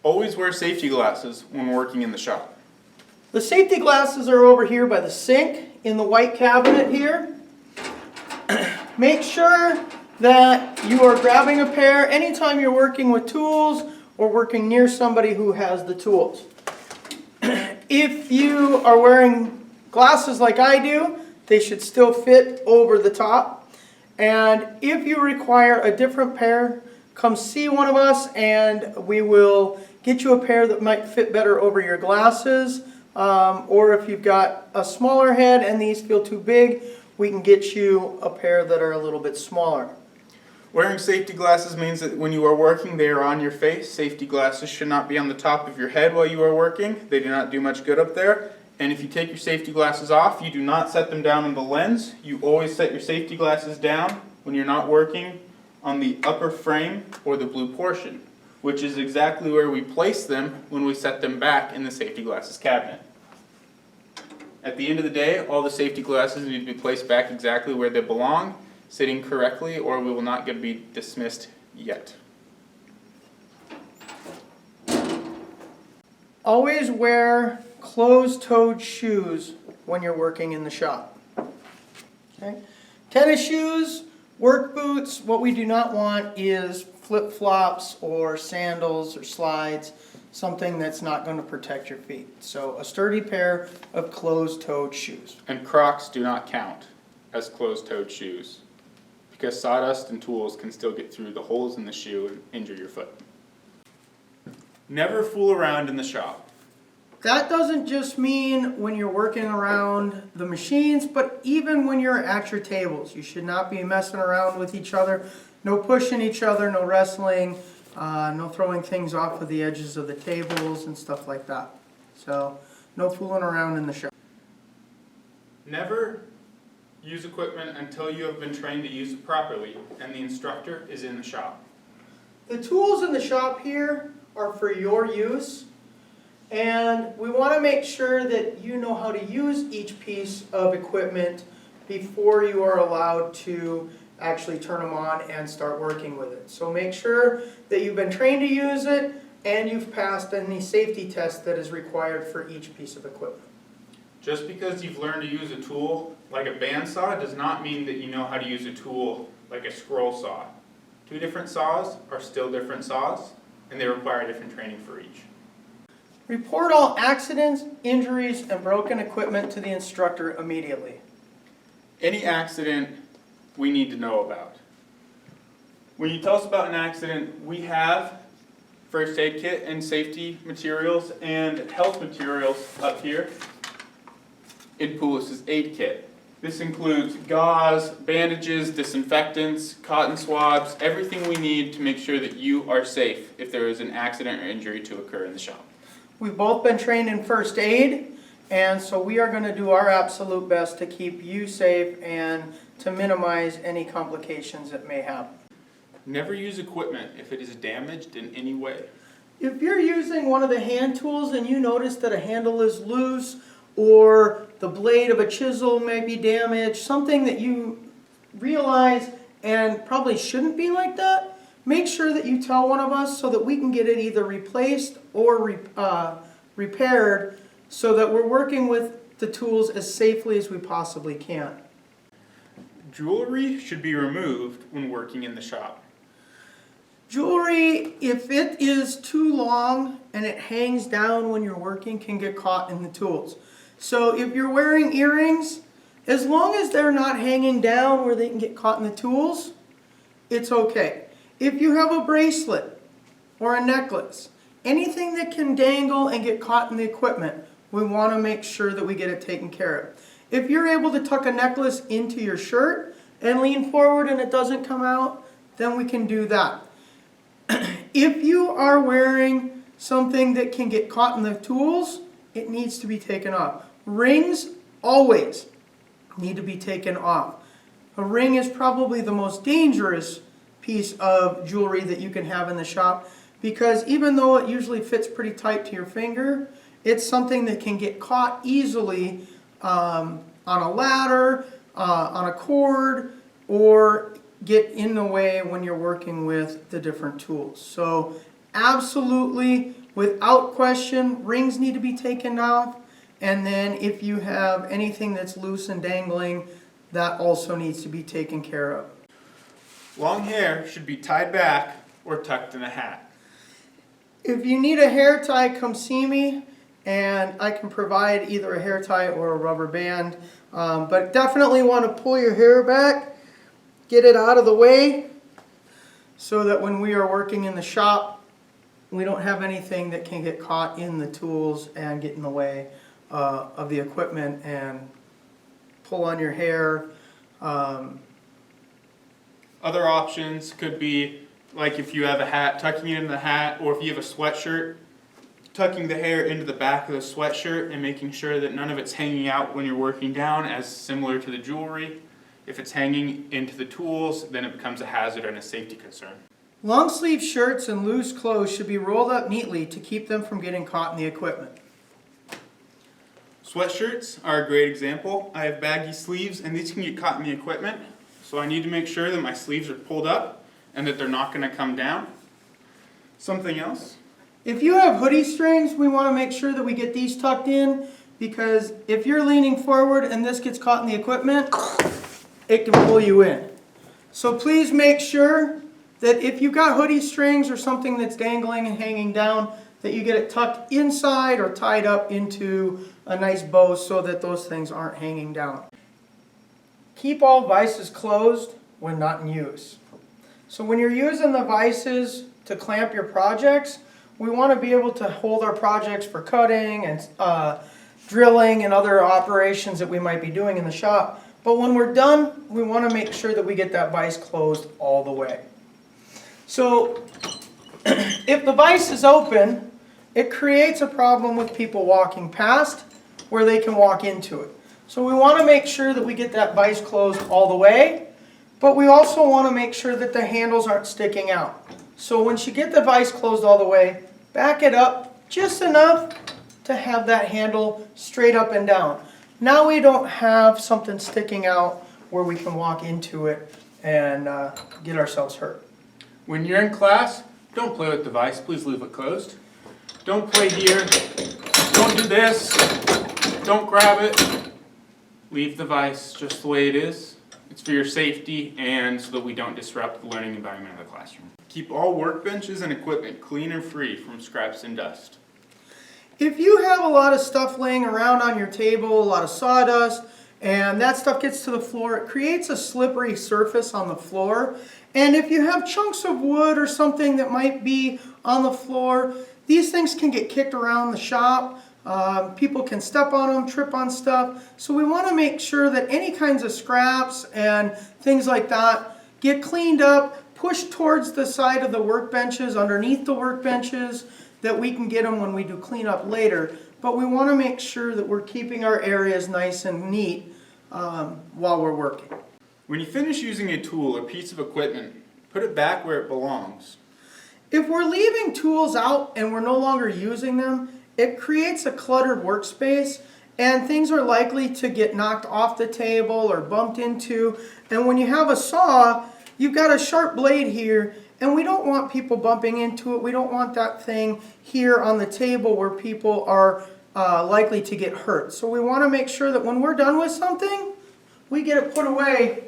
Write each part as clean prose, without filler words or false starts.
Always wear safety glasses when working in the shop. The safety glasses are over here by the sink in the white cabinet here. Make sure that you are grabbing a pair anytime you're working with tools or working near somebody who has the tools. If you are wearing glasses like I do, they should still fit over the top. And if you require a different pair, come see one of us and we will get you a pair that might fit better over your glasses. Or if you've got a smaller head and these feel too big, we can get you a pair that are a little bit smaller. Wearing safety glasses means that when you are working, they are on your face. Safety glasses should not be on the top of your head while you are working. They do not do much good up there. And if you take your safety glasses off, you do not set them down on the lens. You always set your safety glasses down when you're not working on the upper frame or the blue portion, which is exactly where we place them when we set them back in the safety glasses cabinet. At the end of the day, all the safety glasses need to be placed back exactly where they belong, sitting correctly, or we will not get to be dismissed yet. Always wear closed-toed shoes when you're working in the shop. Okay? Tennis shoes, work boots, what we do not want is flip-flops or sandals or slides, something that's not going to protect your feet. So a sturdy pair of closed-toed shoes. And Crocs do not count as closed-toed shoes, because sawdust and tools can still get through the holes in the shoe and injure your foot. Never fool around in the shop. That doesn't just mean when you're working around the machines, but even when you're at your tables. You should not be messing around with each other. No pushing each other, no wrestling, no throwing things off of the edges of the tables and stuff like that. So, no fooling around in the shop. Never use equipment until you have been trained to use it properly and the instructor is in the shop. The tools in the shop here are for your use, and we want to make sure that you know how to use each piece of equipment before you are allowed to actually turn them on and start working with it. So make sure that you've been trained to use it and you've passed any safety test that is required for each piece of equipment. Just because you've learned to use a tool like a bandsaw does not mean that you know how to use a tool like a scroll saw. Two different saws are still different saws, and they require different training for each. Report all accidents, injuries, and broken equipment to the instructor immediately. Any accident we need to know about. When you tell us about an accident, we have first aid kit and safety materials and health materials up here in Poulos' aid kit. This includes gauze, bandages, disinfectants, cotton swabs, everything we need to make sure that you are safe if there is an accident or injury to occur in the shop. We've both been trained in first aid, and so we are going to do our absolute best to keep you safe and to minimize any complications that may happen. Never use equipment if it is damaged in any way. If you're using one of the hand tools and you notice that a handle is loose or the blade of a chisel may be damaged, something that you realize and probably shouldn't be like that, make sure that you tell one of us so that we can get it either replaced or repaired so that we're working with the tools as safely as we possibly can. Jewelry should be removed when working in the shop. Jewelry, if it is too long and it hangs down when you're working, can get caught in the tools. So if you're wearing earrings, as long as they're not hanging down where they can get caught in the tools, it's okay. If you have a bracelet or a necklace, anything that can dangle and get caught in the equipment, we want to make sure that we get it taken care of. If you're able to tuck a necklace into your shirt and lean forward and it doesn't come out, then we can do that. If you are wearing something that can get caught in the tools, it needs to be taken off. Rings always need to be taken off. A ring is probably the most dangerous piece of jewelry that you can have in the shop because even though it usually fits pretty tight to your finger, it's something that can get caught easily on a ladder, on a cord, or get in the way when you're working with the different tools. So absolutely, without question, rings need to be taken off. And then if you have anything that's loose and dangling, that also needs to be taken care of. Long hair should be tied back or tucked in a hat. If you need a hair tie, come see me, and I can provide either a hair tie or a rubber band. But definitely want to pull your hair back, get it out of the way, so that when we are working in the shop, we don't have anything that can get caught in the tools and get in the way of the equipment and pull on your hair. Other options could be, like if you have a hat, tucking it in the hat, or if you have a sweatshirt, tucking the hair into the back of the sweatshirt and making sure that none of it's hanging out when you're working down, as similar to the jewelry. If it's hanging into the tools, then it becomes a hazard and a safety concern. Long sleeve shirts and loose clothes should be rolled up neatly to keep them from getting caught in the equipment. Sweatshirts are a great example. I have baggy sleeves and these can get caught in the equipment, so I need to make sure that my sleeves are pulled up and that they're not going to come down. Something else? If you have hoodie strings, we want to make sure that we get these tucked in, because if you're leaning forward and this gets caught in the equipment, it can pull you in. So please make sure that if you've got hoodie strings or something that's dangling and hanging down, that you get it tucked inside or tied up into a nice bow so that those things aren't hanging down. Keep all vices closed when not in use. So when you're using the vices to clamp your projects, we want to be able to hold our projects for cutting and drilling and other operations that we might be doing in the shop. But when we're done, we want to make sure that we get that vise closed all the way. So if the vise is open, it creates a problem with people walking past where they can walk into it. So we want to make sure that we get that vise closed all the way, but we also want to make sure that the handles aren't sticking out. So once you get the vise closed all the way, back it up just enough to have that handle straight up and down. Now we don't have something sticking out where we can walk into it and get ourselves hurt. When you're in class, don't play with the vise. Please leave it closed. Don't play here. Don't do this. Don't grab it. Leave the vise just the way it is. It's for your safety and so that we don't disrupt the learning environment of the classroom. Keep all workbenches and equipment clean and free from scraps and dust. If you have a lot of stuff laying around on your table, a lot of sawdust, and that stuff gets to the floor, it creates a slippery surface on the floor. And if you have chunks of wood or something that might be on the floor, these things can get kicked around the shop. People can step on them, trip on stuff. So we want to make sure that any kinds of scraps and things like that get cleaned up, pushed towards the side of the workbenches, underneath the workbenches, that we can get them when we do cleanup later. But we want to make sure that we're keeping our areas nice and neat while we're working. When you finish using a tool or piece of equipment, put it back where it belongs. If we're leaving tools out and we're no longer using them, it creates a cluttered workspace and things are likely to get knocked off the table or bumped into. And when you have a saw, you've got a sharp blade here and we don't want people bumping into it. We don't want that thing here on the table where people are likely to get hurt. So we want to make sure that when we're done with something, we get it put away.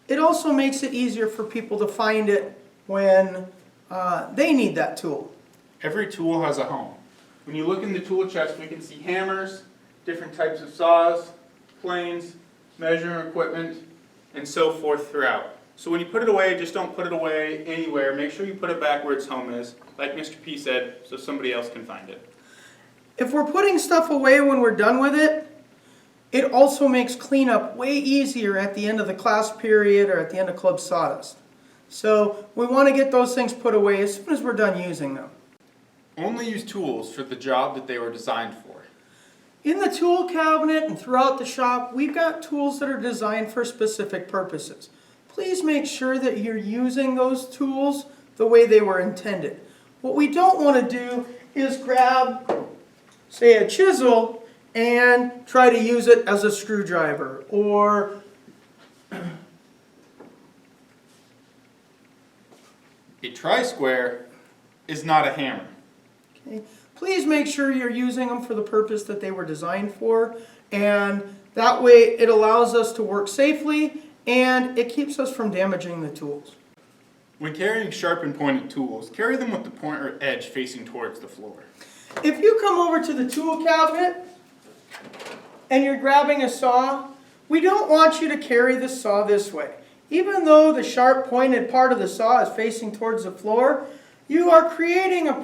It also makes it easier for people to find it when they need that tool. Every tool has a home. When you look in the tool chest, we can see hammers, different types of saws, planes, measuring equipment, and so forth throughout. So when you put it away, just don't put it away anywhere. Make sure you put it back where its home is, like Mr. P said, so somebody else can find it. If we're putting stuff away when we're done with it, it also makes cleanup way easier at the end of the class period or at the end of Club Sawdust. So we want to get those things put away as soon as we're done using them. Only use tools for the job that they were designed for. In the tool cabinet and throughout the shop, we've got tools that are designed for specific purposes. Please make sure that you're using those tools the way they were intended. What we don't want to do is grab, say, a chisel and try to use it as a screwdriver or A tri-square is not a hammer. Okay. Please make sure you're using them for the purpose that they were designed for, and that way it allows us to work safely and it keeps us from damaging the tools. When carrying sharp and pointed tools, carry them with the point or edge facing towards the floor. If you come over to the tool cabinet and you're grabbing a saw, we don't want you to carry the saw this way. Even though the sharp pointed part of the saw is facing towards the floor, you are creating a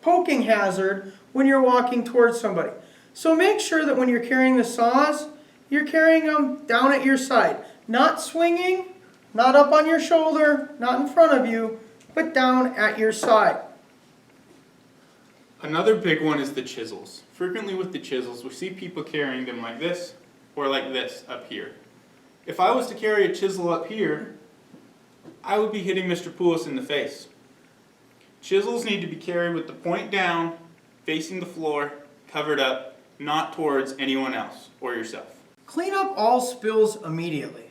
poking hazard when you're walking towards somebody. So make sure that when you're carrying the saws, you're carrying them down at your side. Not swinging, not up on your shoulder, not in front of you, but down at your side. Another big one is the chisels. Frequently with the chisels, we see people carrying them like this or like this up here. If I was to carry a chisel up here, I would be hitting Mr. Poulos in the face. Chisels need to be carried with the point down, facing the floor, covered up, not towards anyone else or yourself. Clean up all spills immediately.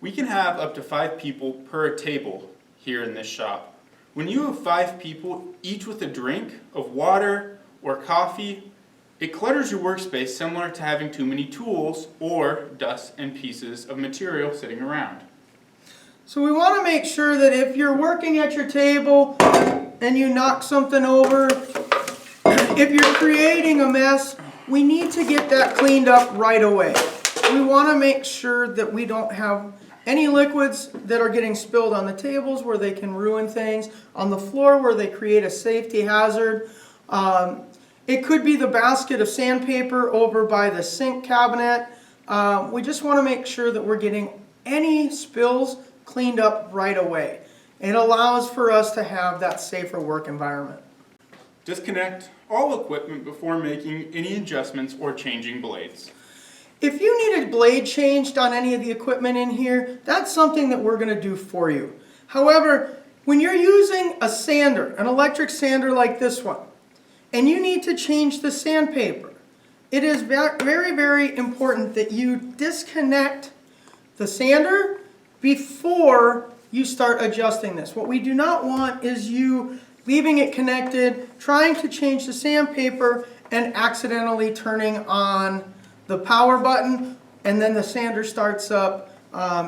We can have up to 5 people per table here in this shop. When you have 5 people, each with a drink of water or coffee, it clutters your workspace similar to having too many tools or dust and pieces of material sitting around. So we want to make sure that if you're working at your table and you knock something over, if you're creating a mess, we need to get that cleaned up right away. We want to make sure that we don't have any liquids that are getting spilled on the tables where they can ruin things, on the floor where they create a safety hazard. It could be the basket of sandpaper over by the sink cabinet. We just want to make sure that we're getting any spills cleaned up right away. It allows for us to have that safer work environment. Disconnect all equipment before making any adjustments or changing blades. If you need a blade changed on any of the equipment in here, that's something that we're going to do for you. However, when you're using a sander, an electric sander like this one, and you need to change the sandpaper, it is very, very important that you disconnect the sander before you start adjusting this. What we do not want is you leaving it connected, trying to change the sandpaper, and accidentally turning on the power button, and then the sander starts up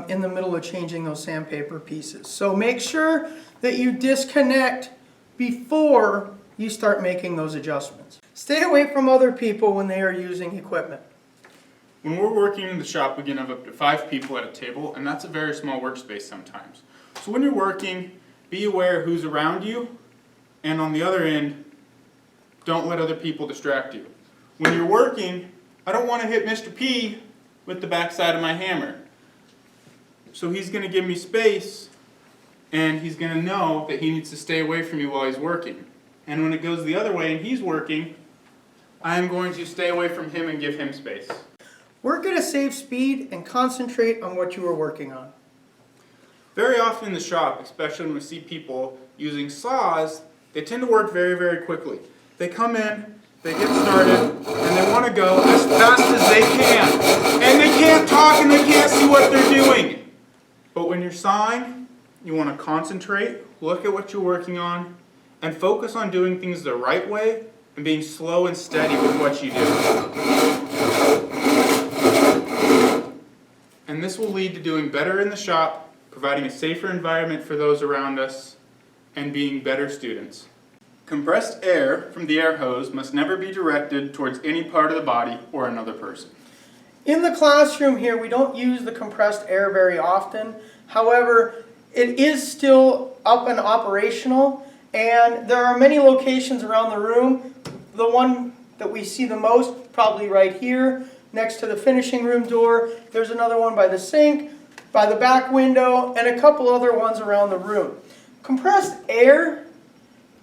in the middle of changing those sandpaper pieces. So make sure that you disconnect before you start making those adjustments. Stay away from other people when they are using equipment. When we're working in the shop, we can have up to 5 people at a table, and that's a very small workspace sometimes. So when you're working, be aware who's around you, and on the other end, don't let other people distract you. When you're working, I don't want to hit Mr. P with the backside of my hammer. So he's going to give me space, and he's going to know that he needs to stay away from me while he's working. And when it goes the other way and he's working, I'm going to stay away from him and give him space. Work at a safe speed and concentrate on what you are working on. Very often in the shop, especially when we see people using saws, they tend to work very, very quickly. They come in, they get started, and they want to go as fast as they can. And they can't talk and they can't see what they're doing. But when you're sawing, you want to concentrate, look at what you're working on, and focus on doing things the right way and being slow and steady with what you do. And this will lead to doing better in the shop, providing a safer environment for those around us, and being better students. Compressed air from the air hose must never be directed towards any part of the body or another person. In the classroom here, we don't use the compressed air very often. However, it is still up and operational, and there are many locations around the room. The one that we see the most, probably right here, next to the finishing room door. There's another one by the sink, by the back window, and a couple other ones around the room. Compressed air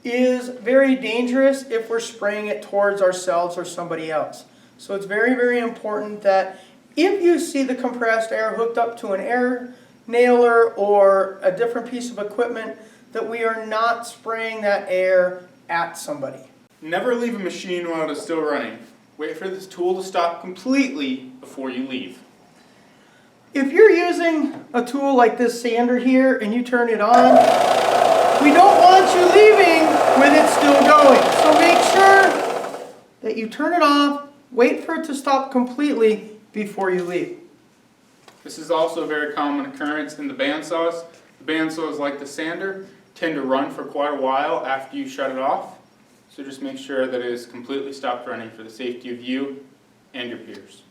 is very dangerous if we're spraying it towards ourselves or somebody else. So it's very, very important that if you see the compressed air hooked up to an air nailer or a different piece of equipment, that we are not spraying that air at somebody. Never leave a machine while it is still running. Wait for this tool to stop completely before you leave. if you're using a tool like this sander here and you turn it on, we don't want you leaving with it still going. So make sure that you turn it off, wait for it to stop completely before you leave. This is also a very common occurrence in the bandsaws. The bandsaws, like the sander, tend to run for quite a while after you shut it off. So just make sure that it is completely stopped running for the safety of you and your peers.